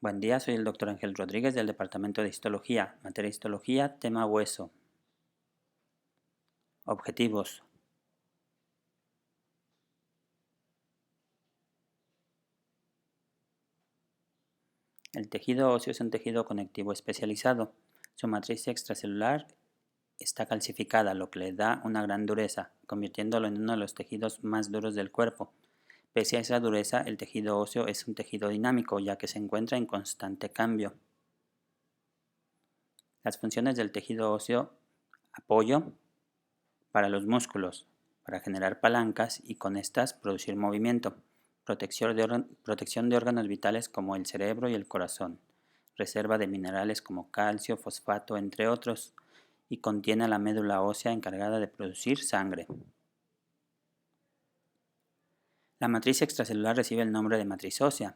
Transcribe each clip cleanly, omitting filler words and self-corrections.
Buen día, soy el Dr. Ángel Rodríguez del Departamento de Histología, materia Histología, tema hueso. Objetivos. El tejido óseo es un tejido conectivo especializado. Su matriz extracelular está calcificada, lo que le da una gran dureza, convirtiéndolo en uno de los tejidos más duros del cuerpo. Pese a esa dureza, el tejido óseo es un tejido dinámico, ya que se encuentra en constante cambio. Las funciones del tejido óseo: apoyo para los músculos, para generar palancas y con estas producir movimiento, protección de órganos vitales como el cerebro y el corazón, reserva de minerales como calcio, fosfato, entre otros, y contiene a la médula ósea encargada de producir sangre. La matriz extracelular recibe el nombre de matriz ósea.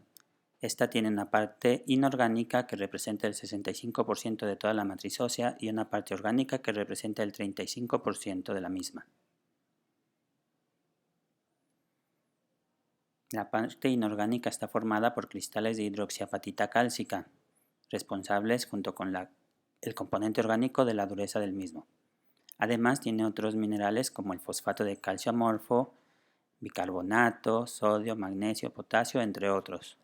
Esta tiene una parte inorgánica que representa el 65% de toda la matriz ósea y una parte orgánica que representa el 35% de la misma. La parte inorgánica está formada por cristales de hidroxiapatita cálcica, responsables junto con el componente orgánico de la dureza del mismo. Además tiene otros minerales como el fosfato de calcio amorfo, bicarbonato, sodio, magnesio, potasio, entre otros.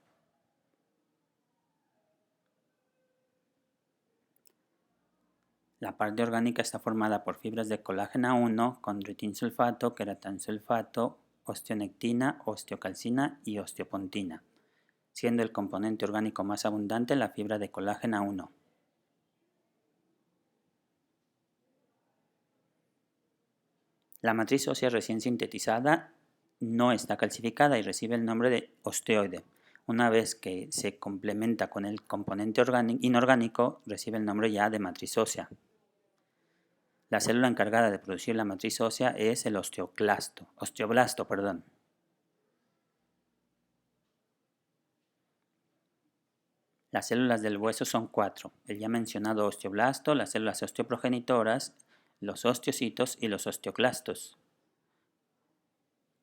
La parte orgánica está formada por fibras de colágeno 1, condroitinsulfato, queratinsulfato, osteonectina, osteocalcina y osteopontina, siendo el componente orgánico más abundante la fibra de colágeno 1. La matriz ósea recién sintetizada no está calcificada y recibe el nombre de osteoide. Una vez que se complementa con el componente inorgánico, recibe el nombre ya de matriz ósea. La célula encargada de producir la matriz ósea es el osteoblasto. Las células del hueso son 4, el ya mencionado osteoblasto, las células osteoprogenitoras, los osteocitos y los osteoclastos.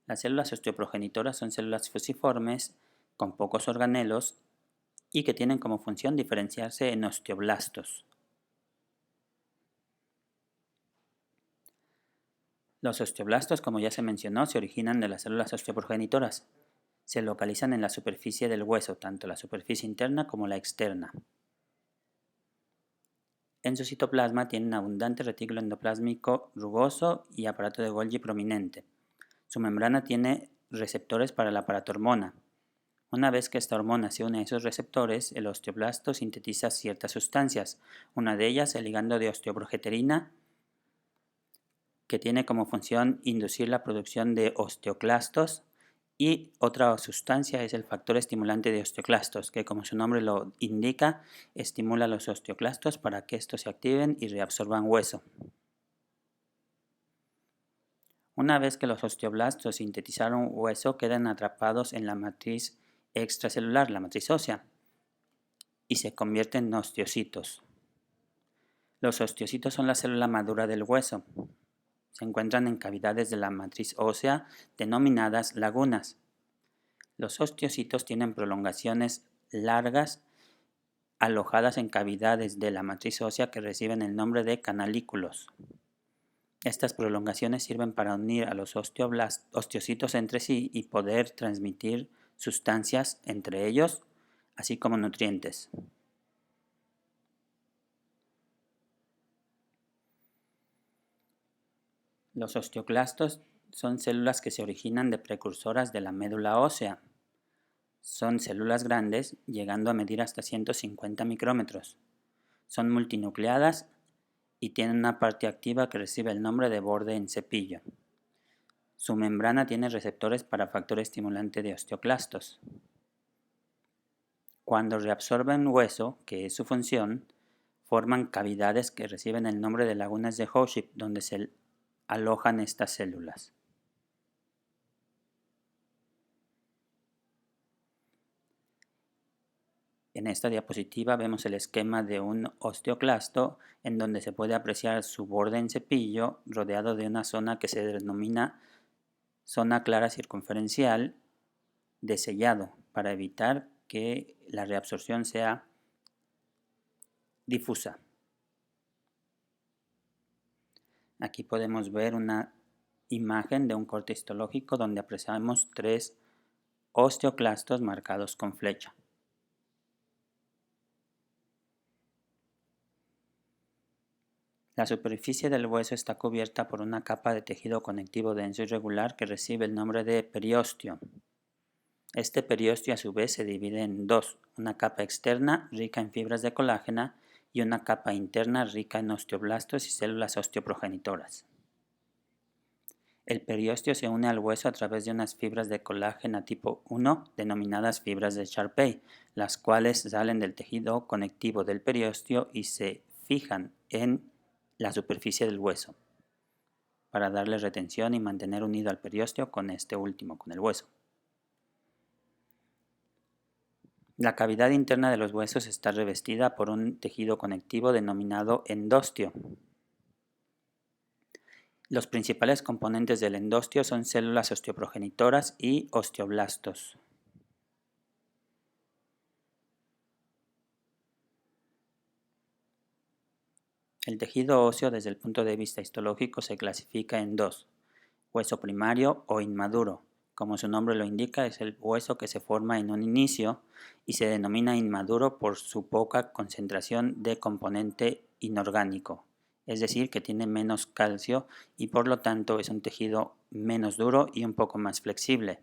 Las células osteoprogenitoras son células fusiformes con pocos organelos y que tienen como función diferenciarse en osteoblastos. Los osteoblastos, como ya se mencionó, se originan de las células osteoprogenitoras. Se localizan en la superficie del hueso, tanto la superficie interna como la externa. En su citoplasma tienen abundante retículo endoplásmico rugoso y aparato de Golgi prominente. Su membrana tiene receptores para la paratormona. Una vez que esta hormona se une a esos receptores, el osteoblasto sintetiza ciertas sustancias, una de ellas el ligando de osteoprogesterina, que tiene como función inducir la producción de osteoclastos, y otra sustancia es el factor estimulante de osteoclastos, que como su nombre lo indica, estimula los osteoclastos para que estos se activen y reabsorban hueso. Una vez que los osteoblastos sintetizaron hueso, quedan atrapados en la matriz extracelular, la matriz ósea, y se convierten en osteocitos. Los osteocitos son la célula madura del hueso. Se encuentran en cavidades de la matriz ósea denominadas lagunas. Los osteocitos tienen prolongaciones largas alojadas en cavidades de la matriz ósea que reciben el nombre de canalículos. Estas prolongaciones sirven para unir a los osteocitos entre sí y poder transmitir sustancias entre ellos, así como nutrientes. Los osteoclastos son células que se originan de precursoras de la médula ósea. Son células grandes, llegando a medir hasta 150 micrómetros. Son multinucleadas y tienen una parte activa que recibe el nombre de borde en cepillo. Su membrana tiene receptores para factor estimulante de osteoclastos. Cuando reabsorben hueso, que es su función, forman cavidades que reciben el nombre de lagunas de Howship, donde se alojan estas células. En esta diapositiva vemos el esquema de un osteoclasto en donde se puede apreciar su borde en cepillo rodeado de una zona que se denomina zona clara circunferencial de sellado para evitar que la reabsorción sea difusa. Aquí podemos ver una imagen de un corte histológico donde apreciamos 3 osteoclastos marcados con flecha. La superficie del hueso está cubierta por una capa de tejido conectivo denso y regular que recibe el nombre de periósteo. Este periósteo a su vez se divide en dos, una capa externa rica en fibras de colágeno y una capa interna rica en osteoblastos y células osteoprogenitoras. El periósteo se une al hueso a través de unas fibras de colágeno tipo 1 denominadas fibras de Sharpey, las cuales salen del tejido conectivo del periósteo y se fijan en la superficie del hueso para darle retención y mantener unido al periósteo con este último, con el hueso. La cavidad interna de los huesos está revestida por un tejido conectivo denominado endostio. Los principales componentes del endostio son células osteoprogenitoras y osteoblastos. El tejido óseo desde el punto de vista histológico se clasifica en dos, hueso primario o inmaduro. Como su nombre lo indica, es el hueso que se forma en un inicio y se denomina inmaduro por su poca concentración de componente inorgánico, es decir, que tiene menos calcio y por lo tanto es un tejido menos duro y un poco más flexible.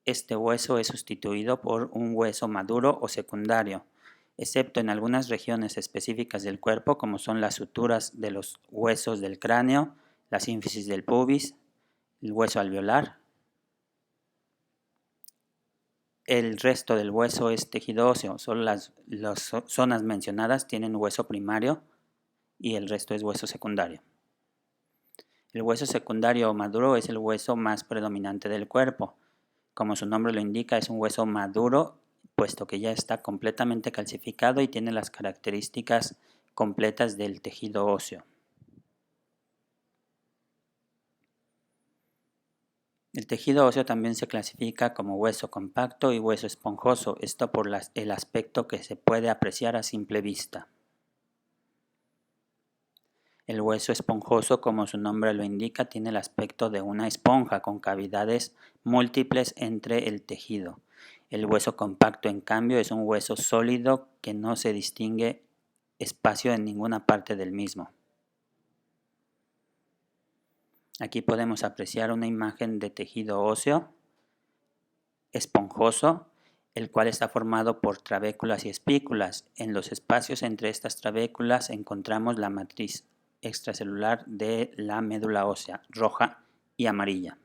Este hueso es sustituido por un hueso maduro o secundario, excepto en algunas regiones específicas del cuerpo como son las suturas de los huesos del cráneo, la sínfisis del pubis, el hueso alveolar. El resto del hueso es tejido óseo, solo las zonas mencionadas tienen hueso primario y el resto es hueso secundario. El hueso secundario o maduro es el hueso más predominante del cuerpo. Como su nombre lo indica, es un hueso maduro, puesto que ya está completamente calcificado y tiene las características completas del tejido óseo. El tejido óseo también se clasifica como hueso compacto y hueso esponjoso, esto por el aspecto que se puede apreciar a simple vista. El hueso esponjoso, como su nombre lo indica, tiene el aspecto de una esponja con cavidades múltiples entre el tejido. El hueso compacto, en cambio, es un hueso sólido que no se distingue espacio en ninguna parte del mismo. Aquí podemos apreciar una imagen de tejido óseo esponjoso, el cual está formado por trabéculas y espículas. En los espacios entre estas trabéculas encontramos la matriz extracelular de la médula ósea, roja y amarilla.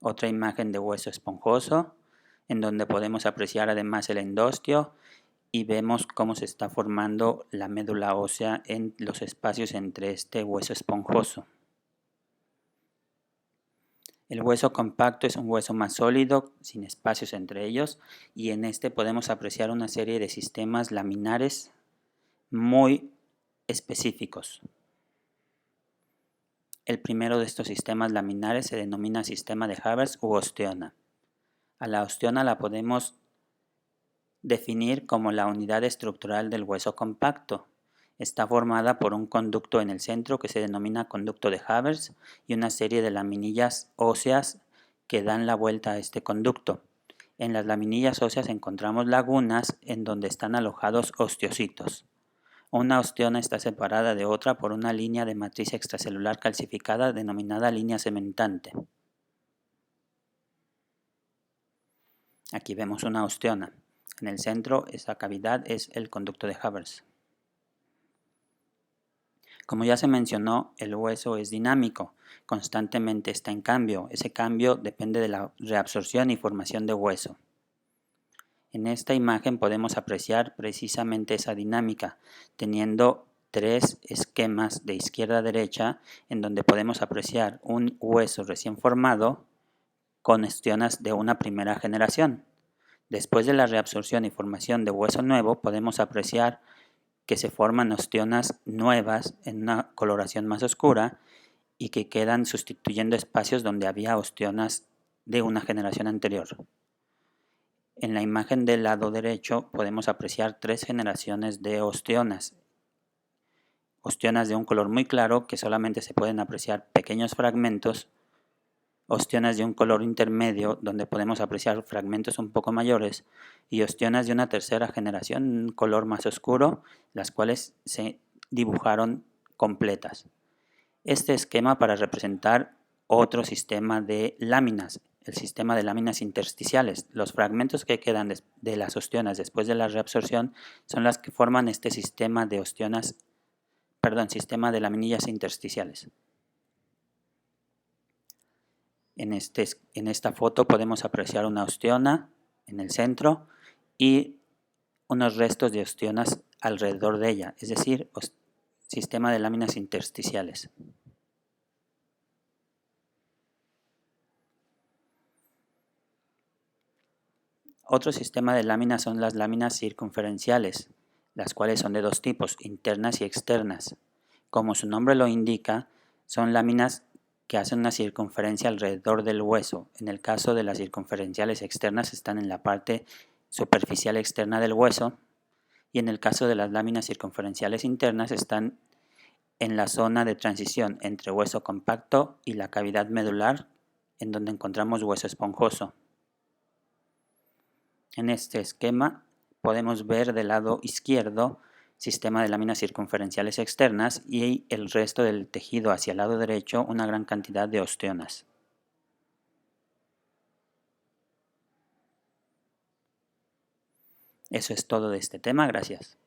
Otra imagen de hueso esponjoso, en donde podemos apreciar además el endostio y vemos cómo se está formando la médula ósea en los espacios entre este hueso esponjoso. El hueso compacto es un hueso más sólido, sin espacios entre ellos, y en este podemos apreciar una serie de sistemas laminares muy específicos. El primero de estos sistemas laminares se denomina sistema de Haber u osteona. A la osteona la podemos definir como la unidad estructural del hueso compacto. Está formada por un conducto en el centro que se denomina conducto de Haber y una serie de laminillas óseas que dan la vuelta a este conducto. En las laminillas óseas encontramos lagunas en donde están alojados osteocitos. Una osteona está separada de otra por una línea de matriz extracelular calcificada denominada línea cementante. Aquí vemos una osteona. En el centro, esa cavidad es el conducto de Haber. Como ya se mencionó, el hueso es dinámico, constantemente está en cambio. Ese cambio depende de la reabsorción y formación de hueso. En esta imagen podemos apreciar precisamente esa dinámica, teniendo 3 esquemas de izquierda a derecha, en donde podemos apreciar un hueso recién formado con osteonas de una primera generación. Después de la reabsorción y formación de hueso nuevo, podemos apreciar que se forman osteonas nuevas en una coloración más oscura y que quedan sustituyendo espacios donde había osteonas de una generación anterior. En la imagen del lado derecho podemos apreciar 3 generaciones de ostionas. Ostionas de un color muy claro que solamente se pueden apreciar pequeños fragmentos. Ostionas de un color intermedio donde podemos apreciar fragmentos un poco mayores. Y ostionas de una tercera generación, un color más oscuro, las cuales se dibujaron completas. Este esquema para representar otro sistema de láminas, el sistema de láminas intersticiales. Los fragmentos que quedan de las ostionas después de la reabsorción son las que forman este sistema de sistema de laminillas intersticiales. En esta foto podemos apreciar una ostiona en el centro y unos restos de ostionas alrededor de ella, es decir, sistema de láminas intersticiales. Otro sistema de láminas son las láminas circunferenciales, las cuales son de dos tipos, internas y externas. Como su nombre lo indica, son láminas que hacen una circunferencia alrededor del hueso. En el caso de las circunferenciales externas están en la parte superficial externa del hueso y en el caso de las láminas circunferenciales internas están en la zona de transición entre hueso compacto y la cavidad medular, en donde encontramos hueso esponjoso. En este esquema podemos ver del lado izquierdo sistema de láminas circunferenciales externas y el resto del tejido hacia el lado derecho una gran cantidad de ostionas. Eso es todo de este tema, gracias.